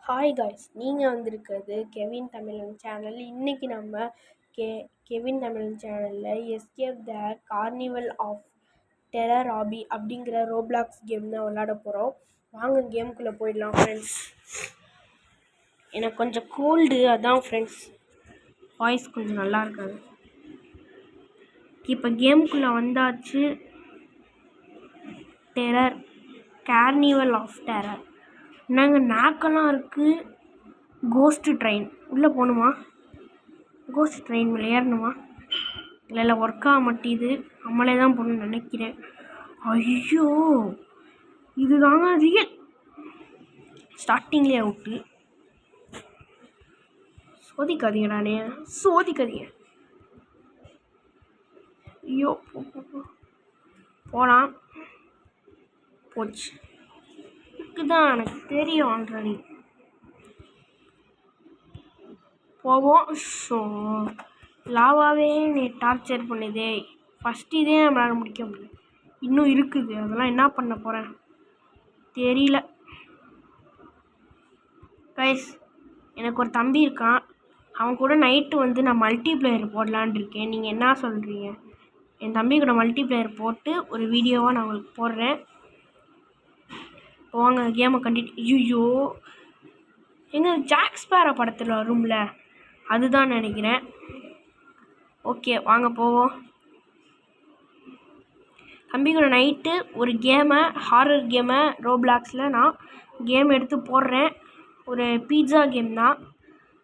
Hi guys, நீங்கள் வந்திருக்கிறது Kevin தமிழன் சேனல். இன்றைக்கி நம்ம கெவின் தமிழன் சேனலில் escape the carnival of terror obby அப்படிங்கிற ரோப்ளாக்ஸ் கேம் தான் விளாட போகிறோம். வாங்க கேமுக்குள்ளே போயிடலாம் ஃப்ரெண்ட்ஸ். எனக்கு கொஞ்சம் கோல்டு, அதான் ஃப்ரெண்ட்ஸ் வாய்ஸ் கொஞ்சம் நல்லா இருக்காது. இப்போ கேமுக்குள்ளே வந்தாச்சு. Terror, carnival of terror. என்னங்க நாக்கெல்லாம் இருக்குது. கோஸ்ட்டு ட்ரெயின் உள்ளே போகணுமா? கோஸ்ட் ட்ரெயின் மேலே ஏறணுமா? இல்லை ஒர்க் ஆக மாட்டேது. நம்மளே தான் போகணுன்னு நினைக்கிறேன். ஐயோ, இது தாங்க ரியல். ஸ்டார்டிங்லேயே அவுட்டு. சோதிக்காதீங்கடானே, சோதிக்காதீங்க. ஐயோ, போகலாம். போச்சு. இதுதான் எனக்கு தெரியும் ஆல்ரெடி. போவோம். ஸோ லாவாவே நீ டார்ச்சர் பண்ணுதே. ஃபஸ்ட்டு இதே நம்மளால் முடிக்க முடியல. இன்னும் இருக்குது. அதெல்லாம் என்ன பண்ண போகிறேன் தெரியல. கைஸ், எனக்கு ஒரு தம்பி இருக்கான். அவன் கூட நைட்டு வந்து நான் மல்டிப்ளேயர் போடலான் இருக்கேன். நீங்கள் என்ன சொல்கிறீங்க? என் தம்பி கூட மல்டிப்ளேயர் போட்டு ஒரு வீடியோவாக நான் உங்களுக்கு போடுறேன். வாங்க கேமை கண்டிட்டு. ஐயோ, எங்கள் ஜாக் ஸ்பேரோ படத்தில் வரும்ல, அதுதான் நினைக்கிறேன். ஓகே, வாங்க போவோம். தம்பி கூட நைட்டு ஒரு கேமை, ஹாரர் கேமை ரோப்ளாக்ஸில் நான் கேம் எடுத்து போடுறேன். ஒரு பீட்சா கேம் தான்,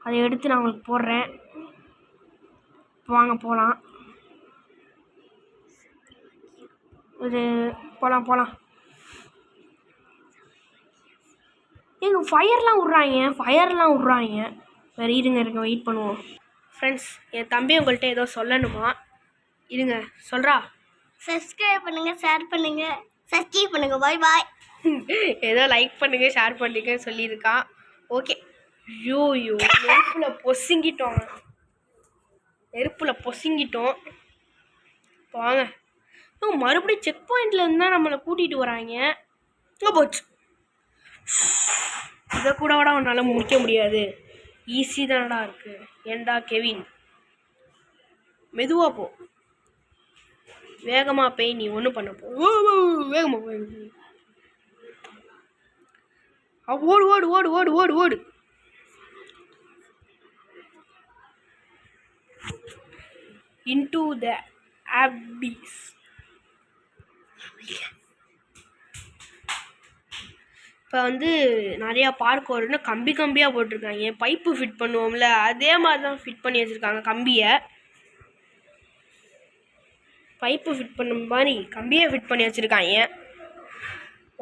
அதை எடுத்து நான் உங்களுக்கு போடுறேன். வாங்க போகலாம். போகலாம். எங்கள் ஃபயர்லாம் விட்றாங்க. வேறு இருங்க வெயிட் பண்ணுவோம். ஃப்ரெண்ட்ஸ், என் தம்பி உங்கள்கிட்ட ஏதோ சொல்லணுமா? இருங்க சொல்கிறா. சப்ஸ்கிரைப் பண்ணுங்கள், ஷேர் பண்ணுங்கள், சப்ஸ்கிரைப் பண்ணுங்கள். பாய். ஏதோ லைக் பண்ணுங்கள், ஷேர் பண்ணுங்கன்னு சொல்லியிருக்கான். ஓகே. ஐயோ, நெருப்பில் பொசுங்கிட்டோம். வாங்க. மறுபடியும் செக் பாயிண்டில் இருந்தால் நம்மளை கூட்டிகிட்டு வராங்க. போச்சு. இதை கூட உன்னால் முடிக்க முடியாது. ஈஸி தானடா இருக்குது. ஏண்டா கெவின், மெதுவாக போ. வேகமாக போய் நீ ஒன்றும் பண்ண போ. வேகமாக போய் ஓடு. into the abyss. இப்போ வந்து நிறையா பார்க் வரும்னா கம்பியாக போட்டிருக்காங்க. பைப்பு ஃபிட் பண்ணுவோம்ல, அதே மாதிரி தான் ஃபிட் பண்ணி வச்சுருக்காங்க. பைப்பு ஃபிட் பண்ண மாதிரி கம்பியை ஃபிட் பண்ணி வச்சுருக்காங்க.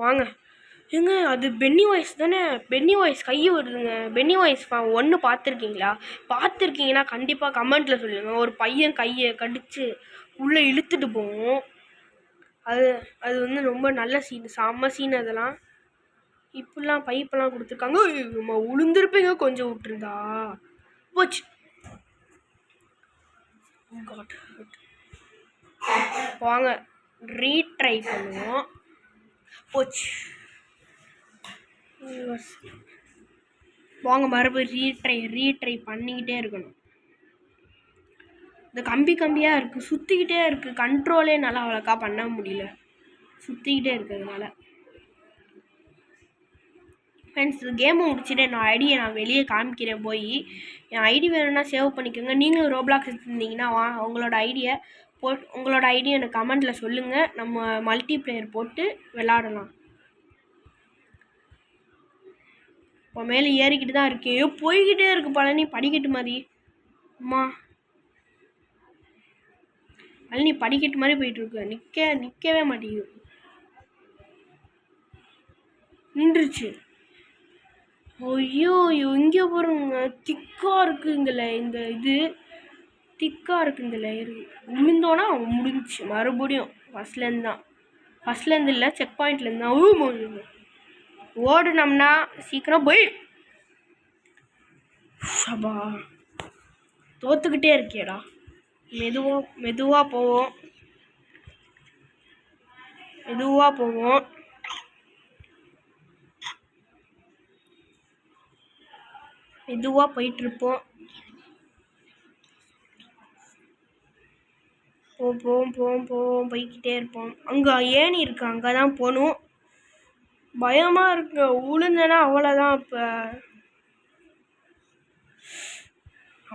வாங்க. ஏங்க, அது பென்னி வாய்ஸ் தானே? பென்னி வாய்ஸ் கை வருதுங்க. பென்னி வாய்ஸ் 1 பார்த்துருக்கீங்கன்னா கண்டிப்பாக கமெண்ட்டில் சொல்லுங்கள். ஒரு பையன் கையை கடித்து உள்ளே இழுத்துட்டு போவோம். அது வந்து ரொம்ப நல்ல சீன், செம்ம சீன். அதெல்லாம் இப்படிலாம் பைப்பெல்லாம் கொடுத்துருக்காங்க. நம்ம உளுந்துருப்பீங்க கொஞ்சம் விட்டுருந்தா. போச்சு. வாங்க ரீட்ரை பண்ணுவோம். போச்சு. வாங்க மறுபடியும் ரீட்ரை பண்ணிக்கிட்டே இருக்கணும். இந்த கம்பியாக இருக்குது, சுற்றிக்கிட்டே இருக்குது. கண்ட்ரோலே நல்லா அவ்வளோக்கா பண்ண முடியல, சுற்றிக்கிட்டே இருக்கிறதுனால. ஃப்ரெண்ட்ஸ், கேமை முடிச்சுட்டு என்னோடய ஐடியை நான் வெளியே காமிக்கிறேன். போய் என் ஐடி வேணும்னா சேவ் பண்ணிக்கோங்க. நீங்களும் ரோப்ளாக்ஸ் எடுத்துருந்தீங்கன்னா உங்களோட ஐடியை எனக்கு கமெண்ட்டில் சொல்லுங்கள். நம்ம மல்டிப்ளேயர் போட்டு விளாடலாம். இப்போ மேலே ஏறிக்கிட்டு தான் இருக்கேன். போய்கிட்டே இருக்குது பழனி, படிக்கட்டு மாதிரி. அம்மா, பழனி படிக்கட்டு மாதிரி போயிட்டுருக்கு. நிற்கவே மாட்டேங்குது. நின்றுச்சு. ஐயோ, இங்கே பாருங்க, திக்காக இருக்குங்களே. இந்த இது திக்காக இருக்குது. இந்த லேயர் விழுந்தோன்னா முடிஞ்சிச்சு. மறுபடியும் ஃபஸ்ட்லேருந்து இல்லை, செக் பாயிண்ட்லேருந்து தான். ஓடுனோம்னா சீக்கிரம் போய். சபா, தோத்துக்கிட்டே இருக்கேடா. மெதுவாக போவோம். மெதுவாக போயிட்டுருப்போம். போவோம் போய்கிட்டே இருப்போம். அங்கே ஏணி இருக்கு, அங்கே தான் போகணும். பயமாக இருக்கு, விழுந்தேன்னா அவ்வளோதான். இப்போ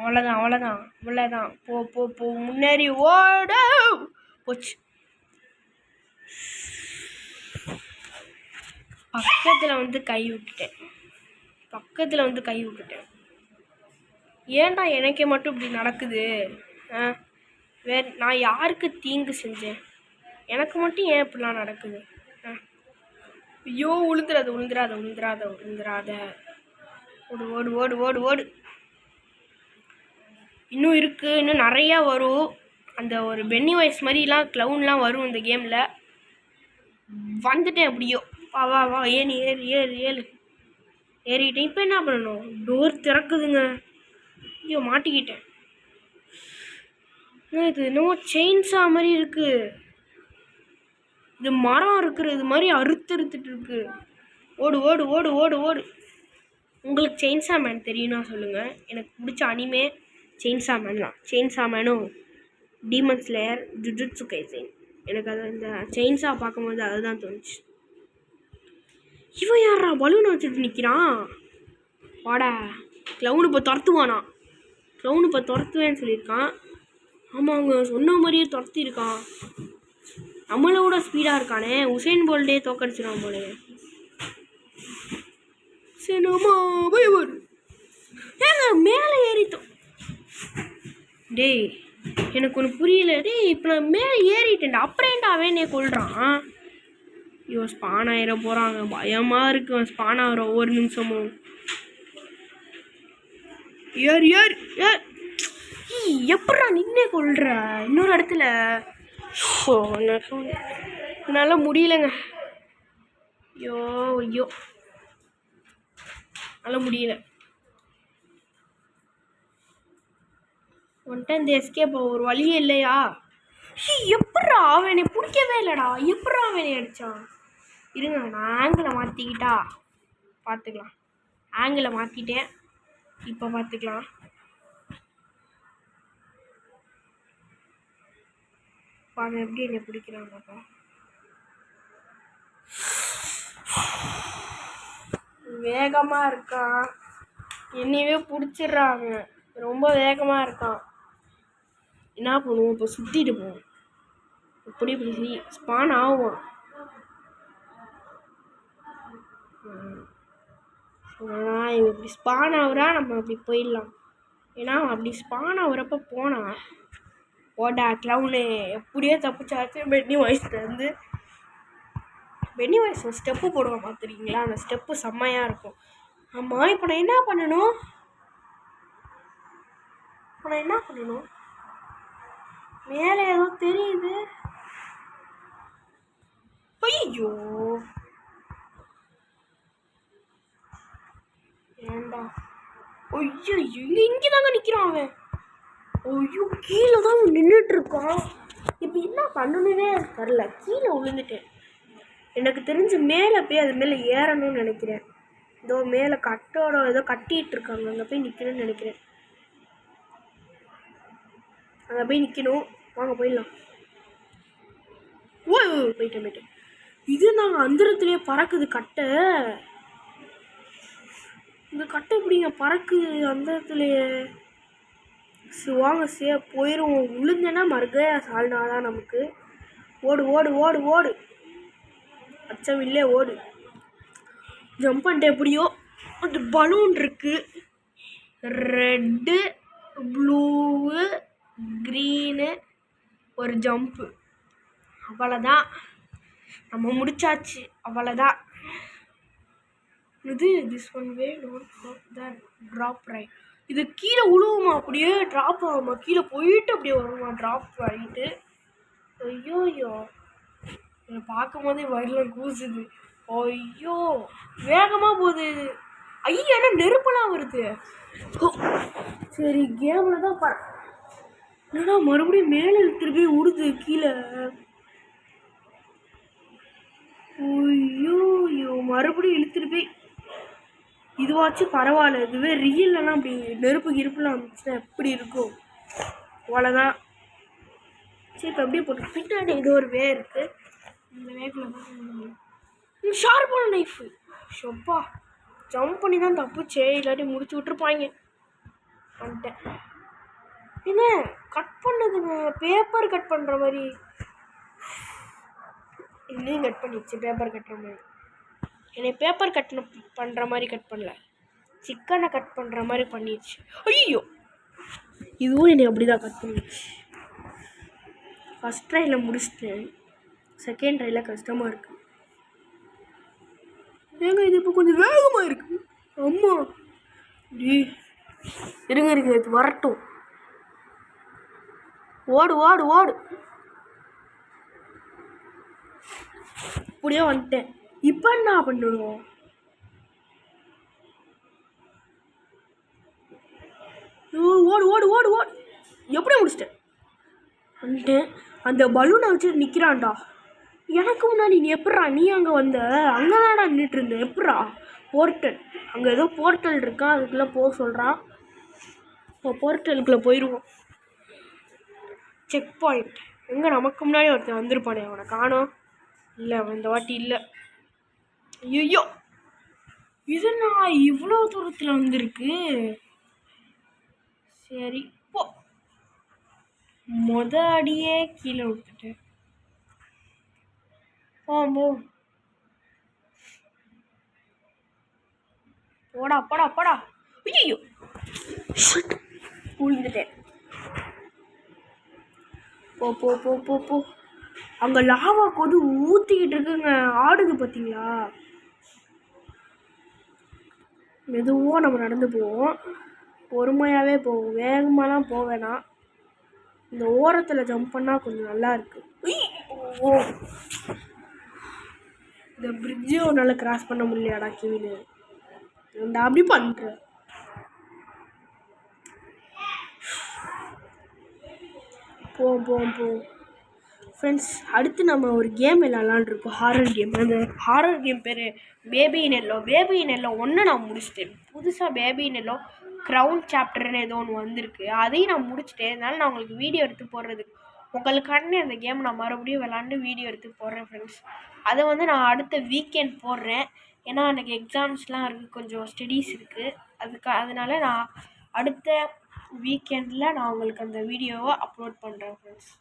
அவ்வளோதான். போ முன்னேறி ஓட போச்சு. பக்கத்தில் வந்து கை விட்டுட்டேன். ஏன்டா எனக்கே மட்டும் இப்படி நடக்குது? நான் யாருக்கு தீங்கு செஞ்சேன்? எனக்கு மட்டும் ஏன் இப்படிலாம் நடக்குது? ஐயோ, விழுந்துராத. ஓடு. இன்னும் இருக்குது, இன்னும் நிறையா வரும். அந்த ஒரு பென்னி வாய்ஸ் மாதிரிலாம் க்ளவுன்லாம் வரும் இந்த கேமில். வந்துட்டேன் எப்படியோ. வா ஏறிட்டேன். இப்போ என்ன பண்ணணும்? டோர் திறக்குதுங்க. ஐயோ, மாட்டிக்கிட்டேன். இது என்னமோ செயின்ஸா மாதிரி இருக்குது. இது மரம் இருக்கிறது மாதிரி அறுத்துட்டு இருக்கு. ஓடு. உங்களுக்கு செயின்ஸா மேன் தெரியும்னா சொல்லுங்கள். எனக்கு பிடிச்ச அனிமே செயின்ஸா மேன் தான். செயின்ஸா மேனும் டீமன் ஸ்லேயர், ஜுஜுட்சு கைசென். எனக்கு அது இந்த செயின்ஸா பார்க்கும்போது அதுதான் தோணுச்சு. இவன் யாரா பலூனை வச்சுட்டு நிற்கிறான்? வாடா, க்ளவுனு இப்போ துரத்துவேன்னு சொல்லியிருக்கான். ஆமாங்க, சொன்ன மாதிரியே துரத்திருக்கான். நம்மளை விட ஸ்பீடாக இருக்கானே. உசேன் போல்டே தோக்கடிச்சிடான் போலே. ஏங்க மேலே ஏறிட்டோம். டேய், எனக்கு ஒன்று புரியல. டேய், இப்போ நான் மேலே ஏறிட்டேன்டா, அப்புறம் ஏன்டா அவன் என்னை கொள்றான்? ஐயோ, ஸ்பான் ஆகிட போகிறாங்க. பயமாக இருக்கு ஸ்பான் ஆகிற ஒவ்வொரு நிமிஷமும். ஏறு எப்படா நின்னே கொள்ற இன்னொரு இடத்துல? என்னால் முடியலங்க. ஐயோ என்னால் முடியல. வந்துட்டு இந்த எஸ்கேப் ஒரு வழியே இல்லையா? எப்படா அவன் என்னை பிடிக்கவே இல்லைடா. எப்படா அவன் என்னை அடித்தான்? இருங்க, நான் ஆங்கிளை மாற்றிக்கிட்டா பார்த்துக்கலாம். ஆங்கிளை மாற்றிட்டேன், இப்போ பார்த்துக்கலாம். அவன் எப்படி என்னை பிடிக்கிறான் பாப்பா. வேகமாக இருக்கான், என்னையவே பிடிச்சிடுறாங்க. ரொம்ப வேகமாக இருக்கான். என்ன பண்ணுவோம் இப்போ? சுற்றிட்டு போவோம். இப்படி ஸ்பான் ஆகும். இவன் இப்படி ஸ்பான் ஆகுறா, நம்ம அப்படி போயிடலாம். ஏன்னா அப்படி ஸ்பான் ஆகுறப்ப போனால் ஓடா க்ளவுனு எப்படியோ தப்பிச்சாச்சு பென்னி வாய்ஸ்லேருந்து. பென்னி வாய்ஸ் ஒரு ஸ்டெப்பு போடுவோம் பார்த்துருக்கீங்களா? அந்த ஸ்டெப்பு செம்மையாக இருக்கும். ஆமாம், இப்போ நான் என்ன பண்ணணும்? மேலே ஏதோ தெரியுது. ஐயோ, ஏண்டா? ஐயோ, இங்கே தாங்க நிற்கிறான் அவன். ஐயோ, கீழே தான் நின்றுட்டு இருக்கான். இப்போ என்ன பண்ணணுன்னே தெரில. கீழே விழுந்துட்டேன். எனக்கு தெரிஞ்சு மேலே போய் அது மேலே ஏறணும்னு நினைக்கிறேன். இதோ மேலே கட்டோட ஏதோ கட்டிகிட்டு இருக்காங்க, அங்கே போய் நிற்கணும்னு நினைக்கிறேன். அங்கே போய் நிற்கணும். வாங்க போயிடலாம். போயிட்டேன். இது நாங்கள் அந்தரத்துலேயே பறக்குது கட்டை. இந்த கட்டை எப்படிங்க பறக்குது அந்தரத்துலேயே? வாங்க போயிடுவோம். விழுந்தேன்னா மறுக்கையா சால்னாதான் நமக்கு. ஓடு அச்சமில்லே, ஓடு. ஜம்ப் பண்ணிட்டு எப்படியோ அந்த பலூன் இருக்கு. ரெட்டு, ப்ளூவு, க்ரீனு, ஒரு ஜம்ப்பு. அவ்வளோதான், நம்ம முடிச்சாச்சு. அவ்வளோதான். இது this one way drop right. இது கீழே உழுவுமா? அப்படியே ட்ராப் ஆகுமா? கீழே போயிட்டு அப்படியே வருமா ட்ராப் ஆகிட்டு? ஐயோ, என்னை பார்க்கும் போதே வயலில் கூசுது. ஐயோ, வேகமாக போகுது. ஐயோ, என்ன நெருப்பெல்லாம் வருது. சரி, கேமில் தான் என்னடா மறுபடியும் மேலே இழுத்துட்டு போய் விடுது கீழே. ஐயோ, மறுபடியும் இழுத்துட்டு போய் இதுவாச்சும் பரவாயில்ல. இதுவே ரியல்லாம் அப்படி நெருப்பு கிருப்புலாம் வந்துச்சுன்னா எப்படி இருக்கும்? அவ்வளோதான். சரி இப்போ அப்படியே போட்டு பின்னாடி ஏதோ ஒரு வே இருக்குது. இந்த வேக்கில் ஷார்ப்பான நைஃபு ஷொப்பா ஜம்ப் பண்ணி தான் தப்புச்சே, இல்லாட்டி முடிச்சு விட்ருப்பாங்க. வந்துட்டேன். என்ன கட் பண்ணதுங்க, பேப்பர் கட் பண்ணுற மாதிரி. இன்னும் கட் பண்ணிடுச்சு பேப்பர் கட்டுற மாதிரி. என்னை பேப்பர் கட் பண்ணுற மாதிரி கட் பண்ணல, சிக்கனை கட் பண்ணுற மாதிரி பண்ணிடுச்சு. ஐயோ, இதுவும் என்னை அப்படி தான் கட் பண்ணிடுச்சு. ஃபஸ்ட் ட்ரையில் முடிச்சிட்டேன், செகண்ட் ட்ரையில் கஷ்டமாக இருக்குது. ஏங்க இது இப்போ கொஞ்சம் வேகமாக இருக்குது. அம்மா இருங்க இது வரட்டும். ஓடு ஓடு ஓடு. இப்படியே வந்துட்டேன். இப்போ என்ன பண்ணணும்? ஓடு ஓடு ஓடு ஓடு. எப்படி முடிச்சிட்டேன் வந்துட்டேன். அந்த பலூனை வச்சு நிற்கிறான்டா எனக்கு முன்னாடி. நீ எப்பட்றா நீ அங்கே வந்த? அங்கே தான்டா நின்றுட்டு இருந்தேன். எப்பட்றா? போர்ட்டல், அங்கே ஏதோ போர்ட்டல் இருக்கா, அதுக்குள்ளே போக சொல்கிறான். இப்போ போர்ட்டலுக்குள்ளே போயிடுவோம். செக் பாயிண்ட் எங்கே? நமக்கு முன்னாடி ஒருத்தன் வந்திருப்பானே, அவனை காணோம். இல்லை, அவன் இந்த வாட்டி இல்லை. ஐயோ, இது நான் இவ்வளோ தூரத்தில் வந்திருக்கு. சரி போ. அடியே கீழே விட்டுட்டேன். போ போடா போடா போடா. ஐயோ விழுந்துட்டேன். போ போ போ போ போ. அங்கே லாவா கொது ஊற்றிக்கிட்டு இருக்குங்க, ஆடுது பார்த்தீங்களா? மெதுவாக நம்ம நடந்து போவோம், பொறுமையாகவே போவோம், வேகமாலாம் போக வேணாம். இந்த ஓரத்தில் ஜம்ப் பண்ணால் கொஞ்சம் நல்லா இருக்கு. ஓ, இந்த பிரிட்ஜை உன்னால் கிராஸ் பண்ண முடியலையாடா கீழே? நான் அப்படி பண்ணுறேன். போ ஃப்ரெண்ட்ஸ், அடுத்து நம்ம ஒரு கேம் விளாட்லான்ருக்கோம், ஹாரர் கேம். அந்த ஹாரர் கேம் பேர் பேபி இன் எல்லோ. பேபி இன் எல்லோ ஒன்று நான் முடிச்சிட்டேன். புதுசாக பேபி இன் எல்லோ க்ரௌன் சாப்டர்னு ஏதோ ஒன்று வந்திருக்கு, அதையும் நான் முடிச்சிட்டேன். அதனால நான் உங்களுக்கு வீடியோ எடுத்து போடுறதுக்கு உங்களுக்காண்டி அந்த கேம் நான் மறுபடியும் விளாண்டு வீடியோ எடுத்து போடுறேன் ஃப்ரெண்ட்ஸ். அதை வந்து நான் அடுத்த வீக்கெண்ட் போடுறேன். ஏன்னா எனக்கு எக்ஸாம்ஸ்லாம் இருக்குது, கொஞ்சம் ஸ்டடீஸ் இருக்குது. அதனால நான் அடுத்த வீக்கெண்டில் நான் உங்களுக்கு அந்த வீடியோவை அப்லோட் பண்ணுறேன் ஃப்ரெண்ட்ஸ்.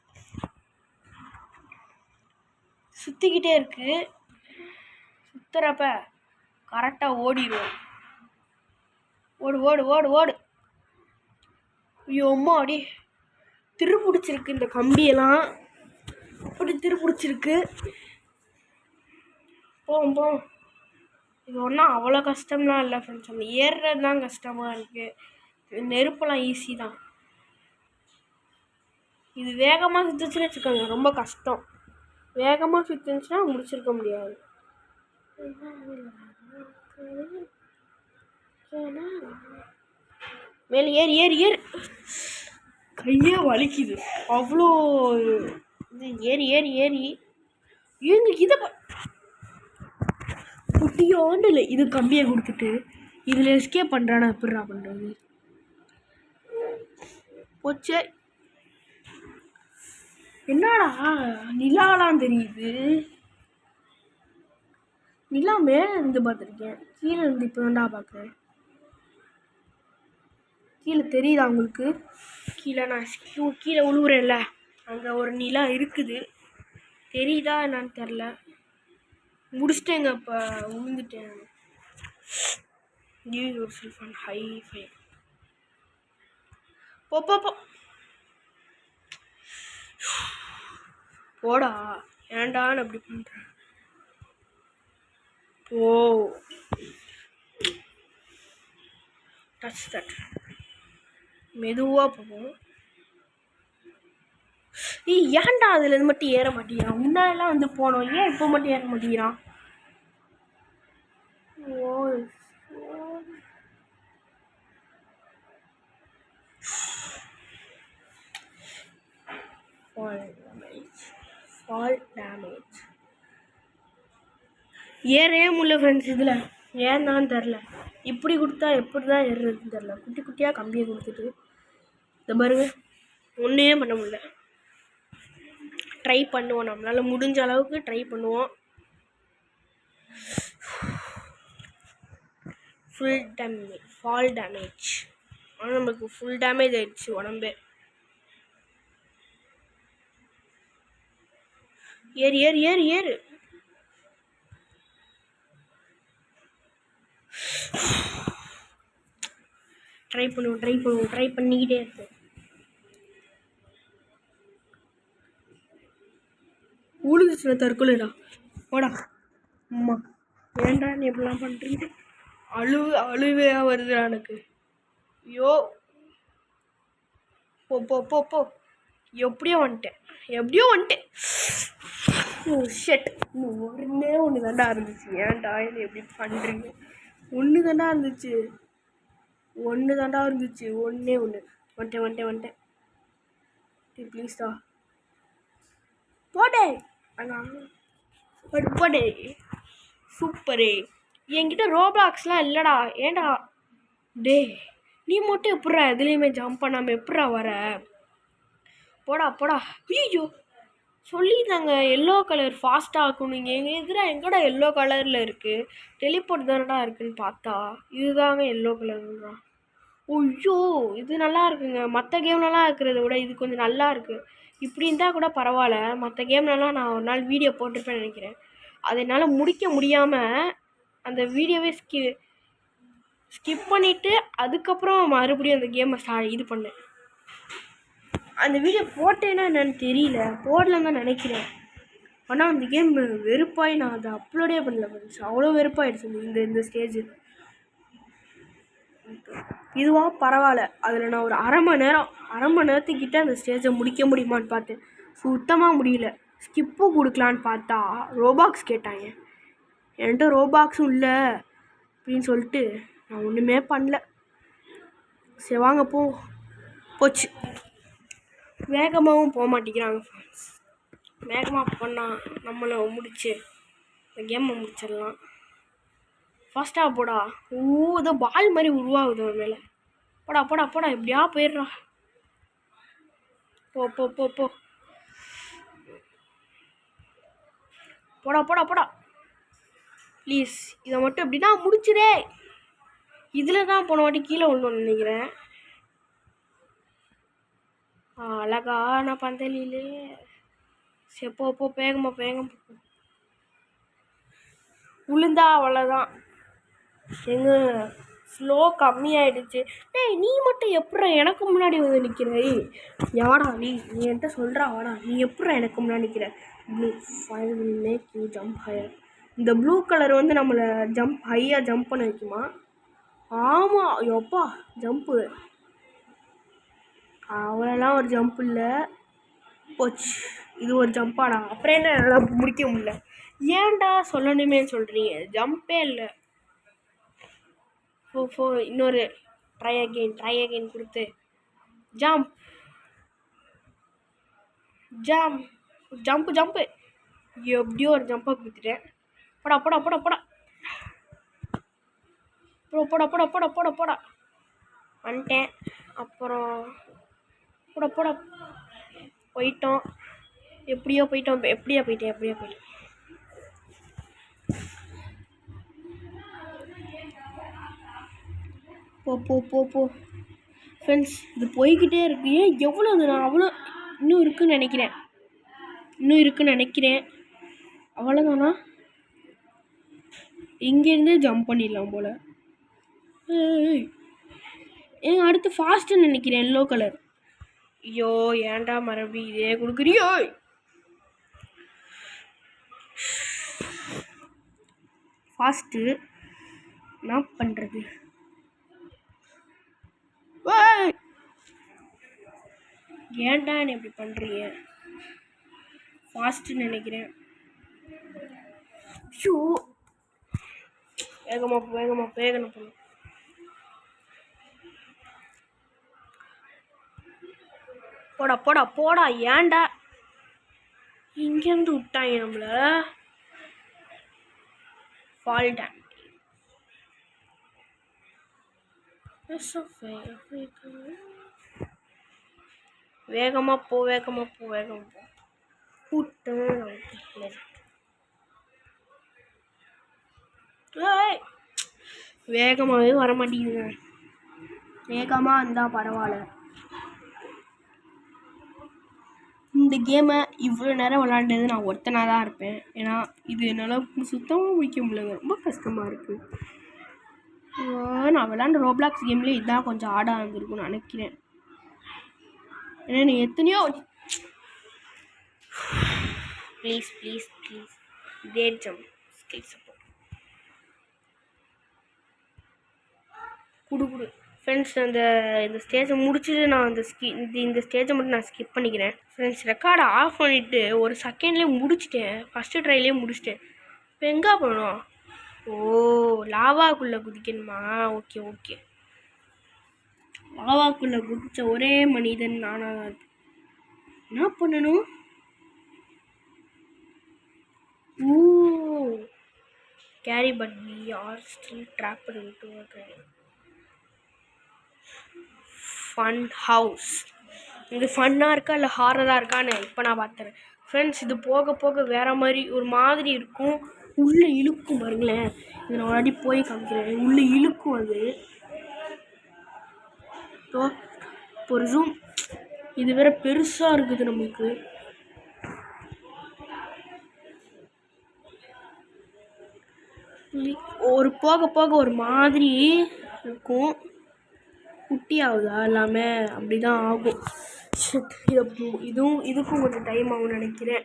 சுற்றிக்கிட்டே இருக்குது, சுற்றுறப்ப கரெக்டாக ஓடிடுவோம். ஓடு ஓடு ஓடு ஓடு. ஐயோ அம்மா, அடி திருப்பிடிச்சிருக்கு இந்த கம்பியெல்லாம், அப்படி திருப்பிடிச்சிருக்கு. போ. இது ஒன்றும் அவ்வளோ கஷ்டம்லாம் இல்லை ஃப்ரெண்ட்ஸ், அந்த ஏறுறது தான் கஷ்டமாக இருக்குது. நெருப்பெல்லாம் ஈஸி தான். இது வேகமாக சுற்றுச்சுன்னு வச்சுக்கோங்க, ரொம்ப கஷ்டம். வேகமாக சுற்றுச்சுன்னா முடிச்சிருக்க முடியாது. மேலே ஏறி ஏறி ஏறி கையே வலிக்குது அவ்வளோ. இது ஏறி ஏறி ஏறி ஏங்க இதை குட்டியோண்டில் இது கம்பியை கொடுத்துட்டு இதில் எஸ்கேப் பண்ணுறானா? எப்படிடா பண்ணுறது? போச்சே. என்னடா நிலாலாம் தெரியுது. நிலா மேலே இருந்து பார்த்துருக்கேன், கீழே இருந்து இப்போ தான்டா பார்க்குறேன். கீழே தெரியுதா உங்களுக்கு? கீழே நான் கீழே உழுவுறேன்ல, அங்கே ஒரு நிலா இருக்குது, தெரியுதா என்னான்னு தெரில. முடிச்சிட்டேங்க, இப்போ விழுந்துட்டேன். Give your self and high five. போ போடா, ஏன்டான்னு அப்படி பண்ணுறேன். ஓ, டச் தட். மெதுவாக போவோம். ஏன்டா அதுலேருந்து மட்டும் ஏற மாட்டேங்கிறான்? முன்னாடிலாம் வந்து போனோம், ஏன் இப்போ மட்டும் ஏற மாட்டேங்கிறான்? ஓ, ஃபால் டேமேஜ் ஏறவே முடியல ஃப்ரெண்ட்ஸ். இதில் ஏன் தான் தெரில. இப்படி கொடுத்தா எப்படி தான் ஏறுறதுன்னு தெரில. குட்டி குட்டியாக கம்பியை கொடுத்துட்டு இந்த பாருங்க ஒன்றே பண்ண முடியல. ட்ரை பண்ணுவோம், நம்மளால் முடிஞ்ச அளவுக்கு ட்ரை பண்ணுவோம். Fall damage. ஆனால் நமக்கு ஃபுல் டேமேஜ் ஆயிடுச்சு உடம்பே. ஏறு ஏறு ஏறு ஏறு. ட்ரை பண்ணிக்கிட்டே இருப்போம். ஊழுச்சுல தற்கொலைடா போடா. அம்மா ஏன்டா நீ எப்படிலாம் பண்ணுறீங்க? அழுவையா வருதுடா எனக்கு. ஐயோ போ போ போ போ. எப்படியோ வந்துட்டேன். ஓ ஷெட். ஒன்று தாண்டா இருந்துச்சு. ஏன்டா இது எப்படி பண்ணுறீங்க? ஒன்று தாண்டா இருந்துச்சு. ஒன்றே வந்துட்டேன். ப்ளீஸ்டா போடே. அண்ணா போடே. சூப்பரே. என்கிட்ட ரோபாக்ஸ்லாம் இல்லைடா. ஏன்டா டே நீ மட்டும் எப்பட்றா எதுலேயுமே ஜம்ப் பண்ணாமல் எப்பட்றா வர? போடா. ஐயோ சொல்லிட்டாங்க எல்லோ கலர் ஃபாஸ்ட்டாக ஆக்கணும். நீங்கள் எங்கள் எதிராக எங்கடா எல்லோ கலரில் இருக்குது? டெலிபோர்ட் தானடா இருக்குதுன்னு பார்த்தா இதுதாங்க எல்லோ கலர்ன்றா. ஐயோ இது நல்லா இருக்குங்க. மற்ற கேம்லலாம் இருக்கிறத விட இது கொஞ்சம் நல்லா இருக்குது. இப்படி இருந்தால் கூட பரவாயில்ல. மற்ற கேம்லலாம் நான் ஒரு நாள் வீடியோ போட்டிருப்பேன்னு நினைக்கிறேன். அதை என்னால் முடிக்க முடியாமல் அந்த வீடியோவே ஸ்கிப் பண்ணிவிட்டு அதுக்கப்புறம் மறுபடியும் அந்த கேமை இது பண்ணேன். அந்த வீடியோ போட்டேன்னா என்னன்னு தெரியல, போடலன்னு தான் நினைக்கிறேன். ஆனால் அந்த கேம் வெறுப்பாகி நான் அதை அப்லோடே பண்ணல ஃப்ரெண்ட்ஸ். அவ்வளோ வெறுப்பாயிடுச்சு இந்த ஸ்டேஜ். இதுவாக பரவாயில்ல. அதில் நான் ஒரு அரை மணி நேரத்துக்கிட்ட அந்த ஸ்டேஜை முடிக்க முடியுமான்னு பார்த்தேன். சுத்தமாக முடியல. ஸ்கிப்பு கொடுக்கலான்னு பார்த்தா ரோபாக்ஸ் கேட்டாங்க. என்கிட்ட ரோபாக்ஸும் இல்லை அப்படின்னு சொல்லிட்டு நான் ஒன்றுமே பண்ணல. சரி வாங்க போச்சு. வேகமாகவும் போக மாட்டேங்கிறாங்க ஃப்ரெண்ட்ஸ். வேகமாக போனால் நம்மளை முடிச்சு இந்த கேமை முடிச்சிடலாம். ஃபாஸ்ட்டாக போடா. ஏதோ பால் மாதிரி உருவாகுது ஒரு மேலே. போடா எப்படியா போயிடுறா. போ போடா ப்ளீஸ். இதை மட்டும் எப்படின்னா முடிச்சிடே. இதில் தான் போன வாட்டி கீழே விழணும்னு நினைக்கிறேன். அழகான பந்தலிலே. சரி போ வேகமாக விழுந்தா அவ்வளோதான். எங்க ஸ்லோ கம்மியாயிடுச்சு. டேய் நீ மட்டும் எப்பட்றா எனக்கு முன்னாடி வந்து நிற்கிற? யாடா நீ என்கிட்ட சொல்கிறா வாடா. நீ எப்பட்றா எனக்கு முன்னாடி நிற்கிற? Blue file will make you jump higher. இந்த ப்ளூ கலர் வந்து நம்மளை ஹையாக ஜம்ப் பண்ண வைக்குமா? ஆமாம் எப்பா ஜம்ப்பு. அவ்வளோலாம் ஒரு ஜம்ப் இல்லை. போச்சு. இது ஒரு ஜம்ப்பாடா. அப்புறம் என்ன என்னால் முடிக்க முடியல? ஏன்டா சொல்லணுமே சொல்கிறீங்க? ஜம்பே இல்லை. இன்னொரு ட்ரை அகெயின் கொடுத்து ஜம்ப்பு எப்படியோ ஒரு ஜம்பை கொடுத்துட்டேன். போடா வந்துட்டேன். அப்புறம் போயிட்டோம். எப்படியோ போயிட்டேன். போ ஃப்ரெண்ட்ஸ். இது போய்கிட்டே இருக்கு. ஏன் எவ்வளோ நான் அவ்வளோ இன்னும் இருக்குன்னு நினைக்கிறேன். அவ்வளோதானா? இங்கேருந்தே ஜம்ப் பண்ணிடலாம் போல். அடுத்து ஃபாஸ்ட்டுன்னு நினைக்கிறேன். Yellow colour. ஐயோ ஏன்டா மறுபடியும் இதே கொடுக்குறியோ? ஃபாஸ்ட்டு என்ன பண்ணுறது? ஏன்டா என்ன இப்படி பண்ணுறீங்க? ஃபாஸ்ட்டுன்னு நினைக்கிறேன். ஐயோ வேகமாக போகணும். போடா ஏன்டா இங்கேருந்து விட்டாங்க நம்மள? Fall damn. வேகமாக போ வேகமாக போ வேகமாக போ கூட்டம் வேகமாகவே வர மாட்டேங்குதுங்க. வேகமாக இருந்தால் பரவாயில்ல. இந்த கேமை இவ்வளோ நேரம் விளாண்டது நான் ஒருத்தனாக தான் இருப்பேன். ஏன்னா இது என்னால் சுத்தமாக முடிக்க முடியலங்க. ரொம்ப கஷ்டமாக இருக்குது. நான் விளாண்ட ரோப்ளாக்ஸ் கேம்லேயே இதான் கொஞ்சம் ஆடாக இருந்திருக்கும்னு நினைக்கிறேன். ஏன்னா நீ எத்தனையோ please please please great jump skill support குடு ஃப்ரெண்ட்ஸ். இந்த ஸ்டேஜை முடிச்சுட்டு நான் இந்த ஸ்டேஜை மட்டும் நான் ஸ்கிப் பண்ணிக்கிறேன் ஃப்ரெண்ட்ஸ். ரெக்கார்டை ஆஃப் பண்ணிவிட்டு ஒரு செகண்ட்லேயே முடிச்சிட்டேன். ஃபஸ்ட்டு ட்ரைலேயே முடிச்சிட்டேன். இப்போ எங்கே போகணும்? ஓ, லாவாக்குள்ளே குதிக்கணுமா? Okay okay. லாவாக்குள்ளே குதிச்ச ஒரே மனிதன் நானாக தான் இருக்கேன். என்ன பண்ணணும்? Oh, Carrie but we are still trapped into a game. Fun house. இது ஃபன்னாக இருக்கா இல்லை ஹாரராக இருக்கான்னு இப்போ நான் பார்த்துறேன் ஃப்ரெண்ட்ஸ். இது போக போக வேறு மாதிரி ஒரு மாதிரி இருக்கும். உள்ளே இழுக்கும் பாருங்களேன். இது நான் முன்னாடி போய் காமிக்கிறேன். உள்ளே இழுக்கும் அது. இப்போ ஒரு ரூம் இது வேற பெருசாக இருக்குது நமக்கு. ஒரு போக போக ஒரு மாதிரி இருக்கும். குட்டி ஆகுதா எல்லாமே? அப்படி தான் ஆகும். இதுக்கும் கொஞ்சம் டைம் ஆகும்னு நினைக்கிறேன்.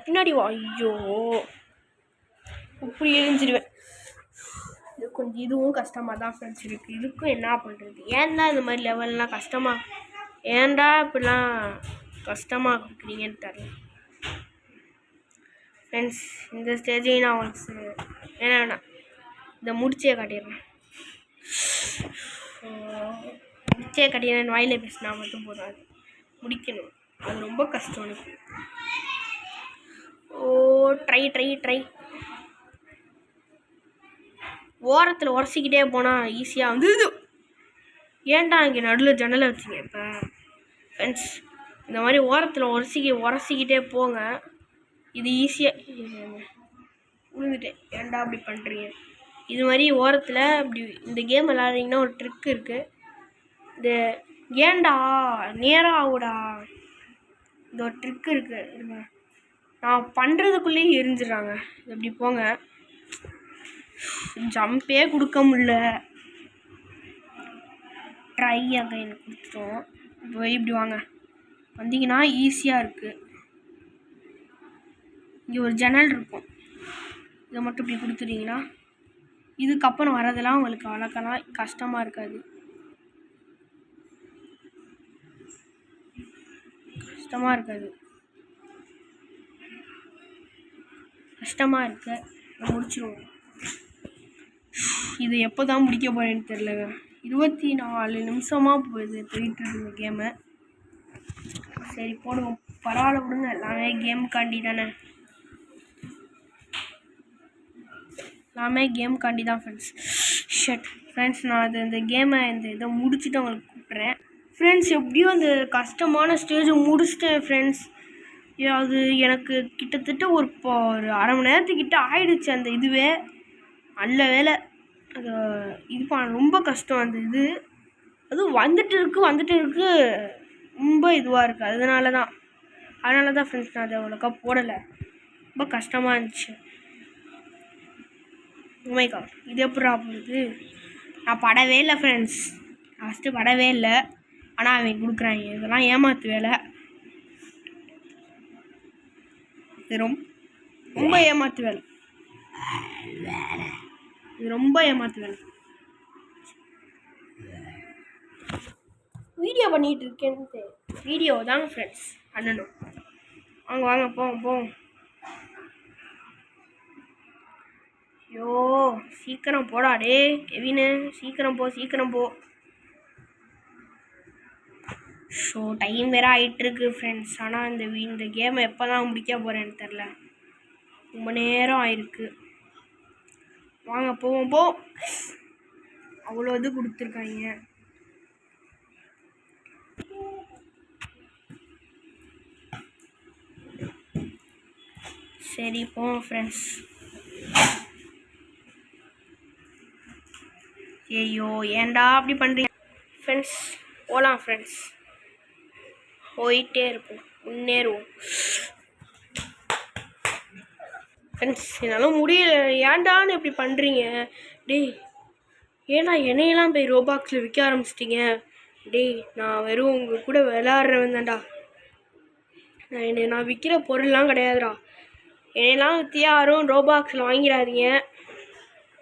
பின்னாடி வா. ஐயோ, இப்படி எரிஞ்சிடுவேன். இதுவும் கஷ்டமாக தான் ஃப்ரெண்ட்ஸ் இருக்குது. இதுக்கும் என்ன பண்ணுறது? ஏன்டா இந்த மாதிரி லெவல்லாம் ஏன்டா இப்படிலாம் கஷ்டமாக கொடுக்குறீங்கன்னு தெரியல ஃப்ரெண்ட்ஸ். இந்த ஸ்டேஜையும் நான் உங்களுக்கு வேணாம் இதை முடிச்சே காட்டிடுறேன். வாயில பேசினா மட்டும் போதாது, முடிக்கணும். அது ரொம்ப கஷ்டம் எனக்கு. ஓ, ட்ரை ஓரத்தில் உரசிக்கிட்டே போனால் ஈஸியாக வந்து இது. ஏன்டா இங்கே நடுவில் ஜன்னலை வச்சிங்க? இப்போ ஃப்ரெண்ட்ஸ், இந்த மாதிரி ஓரத்தில் உரசிக்கிட்டே போங்க. இது ஈஸியாக விழுந்துட்டேன். ஏன்டா அப்படி பண்ணுறீங்க? இது மாதிரி ஓரத்தில் இப்படி இந்த கேம் விளாட்றீங்கன்னா ஒரு ட்ரிக் இருக்குது. இந்த ஏன்டா நேராக ஆகுடா, இந்த ஒரு ட்ரிக் இருக்குது. நான் பண்ணுறதுக்குள்ளேயே எரிஞ்சிடறாங்க. இப்படி போங்க. ஜம்பே கொடுக்க முடியல. ட்ரை அகைன் கொடுத்துட்டோம். இப்போ இப்படி வாங்க. வந்தீங்கன்னா ஈஸியாக இருக்குது. இங்கே ஒரு ஜன்னல் இருக்கும். இதை மட்டும் இப்படி கொடுத்துட்டீங்கன்னா இதுக்கப்புறம் வரதெல்லாம் உங்களுக்கு வளர்க்கலாம் கஷ்டமாக இருக்காது. கஷ்டமாக இருக்கு. முடிச்சிடுவோம். இது எப்போ தான் முடிக்க போகிறேன்னு தெரிலங்க. 24 நிமிஷமாக போயிட்டுருக்கு இந்த கேமு. சரி போடுவோம், பரவாயில்ல விடுங்க. எல்லாமே கேமுக்காண்டி தான் ஃப்ரெண்ட்ஸ். ஃப்ரெண்ட்ஸ், நான் இந்த கேமை இதை முடிச்சுட்டு உங்களுக்கு கூப்பிட்றேன் ஃப்ரெண்ட்ஸ். எப்படியும் அந்த கஷ்டமான ஸ்டேஜை முடிச்சிட்டேன் ஃப்ரெண்ட்ஸ். அது எனக்கு கிட்டத்தட்ட ஒரு அரை மணி நேரத்துக்கிட்ட ஆயிடுச்சு அந்த இதுவே. நல்ல வேலை. அது ரொம்ப கஷ்டம் அந்த இது. அதுவும் வந்துட்டு இருக்கு ரொம்ப இதுவாக இருக்குது. அதனால தான் ஃப்ரெண்ட்ஸ் நான் அதை அவ்வளோக்கா போடலை. ரொம்ப கஷ்டமாக இருந்துச்சு. உமைக்கா இது எப்படா போகுது? நான் படவே இல்லை ஃப்ரெண்ட்ஸ். ஃபஸ்ட்டு படவே இல்லை. ஆனால் அவன் கொடுக்குறாங்க. இதெல்லாம் ஏமாத்து வேலை. இது ரொம்ப ஏமாத்து வேலை. வீடியோ பண்ணிகிட்டு இருக்கேன்னு வீடியோ தாங்க ஃப்ரெண்ட்ஸ் பண்ணணும். வாங்க போவோம். ஐயோ, சீக்கிரம் போடா டே கெவினு. சீக்கிரம் போ. ஸோ டைம் வேறு ஆகிட்டுருக்கு ஃப்ரெண்ட்ஸ். ஆனால் இந்த கேமை எப்போ தான் முடிக்க போகிறேன்னு தெரில. ரொம்ப நேரம் ஆயிருக்கு. வாங்க போவோம் போ. அவ்வளோ இது கொடுத்துருக்காங்க. சரி போவோம் ஃப்ரெண்ட்ஸ். ஐயோ ஏன்டா அப்படி பண்ணுறீங்க ஃப்ரெண்ட்ஸ். போகலாம் ஃப்ரெண்ட்ஸ், போயிட்டே இருப்போம், முன்னேறுவோம் ஃப்ரெண்ட்ஸ். என்னால் முடியல. ஏன்டான்னு இப்படி பண்ணுறீங்க டேய்? ஏன்னா என்னையெல்லாம் போய் ரோபாக்ஸில் விற்க ஆரம்பிச்சிட்டிங்க டேய். நான் வெறும் உங்கள் கூட விளையாடுறவன் தான்டா. நான் விற்கிற பொருள்லாம் கிடையாதுடா. என்னையெல்லாம் விற்று யாரும் ரோபாக்ஸில் வாங்கிடாதீங்க.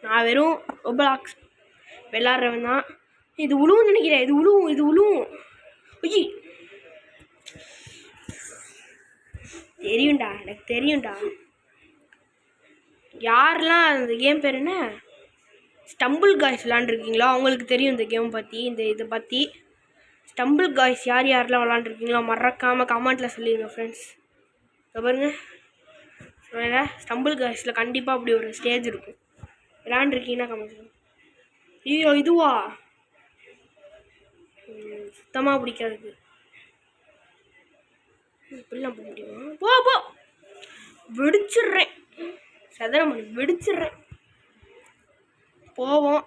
நான் வெறும் ரோபாக்ஸ் விளாட்றவன் தான். இது உழுவும் நினைக்கிறேன். இது உழுவும். ஐயி தெரியும்டா, எனக்கு தெரியும்டா. யாரெல்லாம் அந்த கேம் பேர் என்ன, ஸ்டம்பிள் காய்ஸ் விளாண்டுருக்கீங்களோ அவங்களுக்கு தெரியும் இந்த கேம் பற்றி, இதை பற்றி. ஸ்டம்பிள் காய்ஸ் யாரெல்லாம் விளாண்டுருக்கீங்களோ மறக்காமல் கமெண்ட்டில் சொல்லிடுங்க ஃப்ரெண்ட்ஸ். பாருங்க, ஸ்டம்பிள் காய்ஸில் கண்டிப்பாக அப்படி ஒரு ஸ்டேஜ் இருக்கும். விளாண்டுருக்கீங்கன்னா கமெண்ட் சொல்லுங்கள். ஐயோ இதுவா? சுத்தமாக பிடிக்காது. இப்படிலாம் போக முடியுமா? போ வெடிச்சிட்றேன். சதனம் வெடிச்சிட்றேன். போவோம்.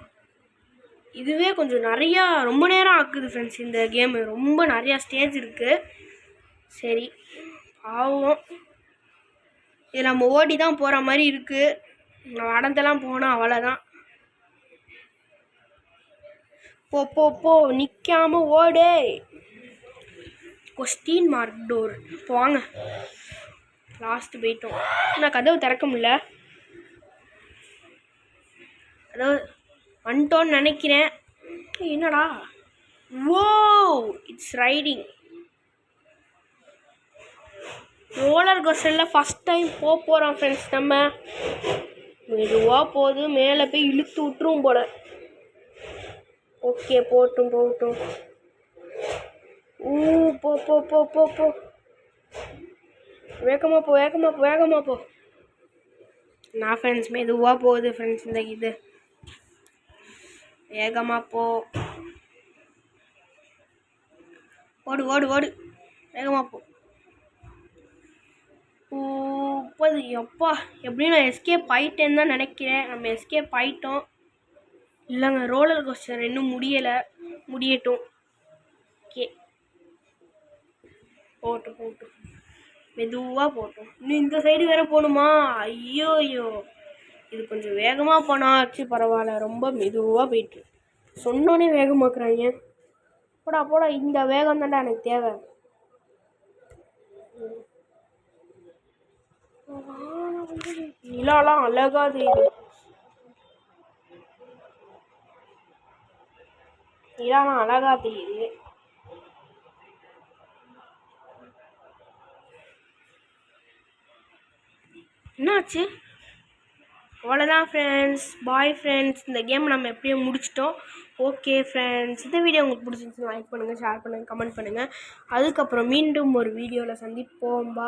இதுவே கொஞ்சம் நிறையா ரொம்ப நேரம் ஆக்குது ஃப்ரெண்ட்ஸ். இந்த கேமு ரொம்ப நிறையா ஸ்டேஜ் இருக்குது. சரி ஆகும். இது நம்ம ஓடி தான் போகிற மாதிரி இருக்குது. நடந்தெல்லாம் போனால் அவ்வளோதான். போ நிற்காம ஓடு. Question mark door. வாங்க, லாஸ்ட்டு போயிட்டோம். நான் கதவு திறக்க முடியல. அதாவது வந்துட்டோன்னு நினைக்கிறேன். என்னடா ஓ இட்ஸ் ரைடிங் ரோலர் கோஸ்டரில் ஃபஸ்ட் டைம் போகிறோம் ஃப்ரெண்ட்ஸ். நம்ம மெதுவாக போகுது, மேலே போய் இழுத்து விட்டுரும் போல. ஓகே போட்டும். போ வேகமாக போ. நான் ஃப்ரெண்ட்ஸ் மெதுவாக போகுது ஃப்ரெண்ட்ஸ். இந்த இது வேகமாக போ. ஓடு வேகமாக போ. எப்பா எப்படியும் நான் எஸ்கேப் ஆகிட்டேன்னு தான் நினைக்கிறேன். நம்ம எஸ்கேப் ஆகிட்டோம். இல்லைங்க, ரோலர் கோஸ்டர் இன்னும் முடியட்டும். ஓகே போட்டும் மெதுவாக போட்டோம். இன்னும் இந்த சைடு வேறு போகணுமா? ஐயோ இது கொஞ்சம் வேகமாக போனாச்சு பரவாயில்ல. ரொம்ப மெதுவாக போயிட்டு சொன்னோன்னே வேகமாக்குறாங்க. போடா இந்த வேகம் தான்டா எனக்கு தேவை. நிலாலாம் அழகா தெரியுது. என்னாச்சு? அவ்வளோதான் ஃப்ரெண்ட்ஸ். Bye friends. இந்த கேம் நம்ம எப்படியோ முடிச்சிட்டோம். ஓகே ஃப்ரெண்ட்ஸ், இந்த வீடியோ உங்களுக்கு பிடிச்சிருந்துச்சுன்னா லைக் பண்ணுங்கள், ஷேர் பண்ணுங்கள், கமெண்ட் பண்ணுங்கள். அதுக்கப்புறம் மீண்டும் ஒரு வீடியோவில் சந்திப்போம். பாய்.